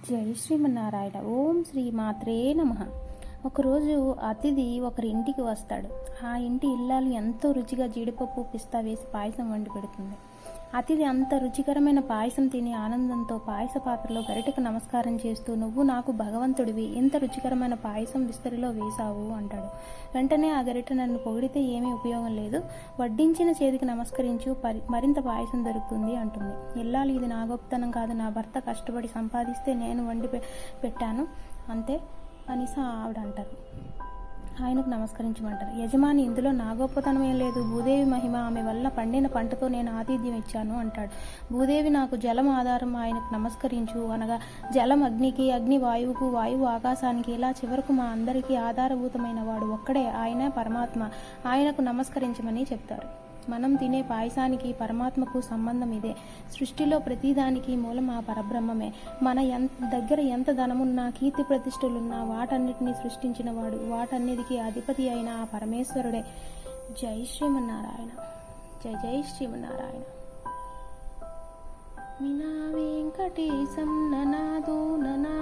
జై శ్రీమన్నారాయణ. ఓం శ్రీ మాత్రే నమః. ఒకరోజు అతిథి ఒకరి ఇంటికి వస్తాడు. ఆ ఇంటి ఇల్లాలు ఎంతో రుచిగా జీడిపప్పు పిస్తా వేసి పాయసం వండి పెడుతుంది. అతిథి అంత రుచికరమైన పాయసం తిని ఆనందంతో పాయస పాత్రలో గరిటెకు నమస్కారం చేస్తూ, నువ్వు నాకు భగవంతుడివి, ఇంత రుచికరమైన పాయసం విస్తరిలో వేశావు అంటాడు. వెంటనే ఆ గరిటె, నన్ను పొగిడితే ఏమీ ఉపయోగం లేదు, వడ్డించిన చేతికి నమస్కరించు, మరింత పాయసం దొరుకుతుంది అంటుంది. ఇల్లాలు, ఇది నా గొప్పతనం కాదు, నా భర్త కష్టపడి సంపాదిస్తే నేను వండి పెట్టాను అంతే అనేసి ఆవిడ అంటారు. ఆయనకు నమస్కరించమంటారు. యజమాని, ఇందులో నా గొప్పతనం ఏం లేదు, భూదేవి మహిమ, ఆమె వల్ల పండిన పంటతో నేను ఆతిథ్యం ఇచ్చాను అంటాడు. భూదేవి నాకు జలం ఆధారం, ఆయనకు నమస్కరించు అనగా జలం అగ్నికి, అగ్ని వాయువుకు, వాయువు ఆకాశానికి, ఇలా చివరకు మా అందరికీ ఆధారభూతమైన వాడు ఒక్కడే, ఆయన పరమాత్మ, ఆయనకు నమస్కరించమని చెప్తారు. మనం తినే పాయసానికి పరమాత్మకు సంబంధం ఇదే. సృష్టిలో ప్రతిదానికి మూలం ఆ పరబ్రహ్మమే. మన దగ్గర ఎంత ధనమున్నా, కీర్తి ప్రతిష్టలున్నా, వాటన్నిటినీ సృష్టించిన వాడు, వాటన్నిటికీ అధిపతి అయిన ఆ పరమేశ్వరుడే. జై శ్రీమన్నారాయణ. జై జై శ్రీమన్నారాయణ. వినా వెంకటేశం ననాదో ననా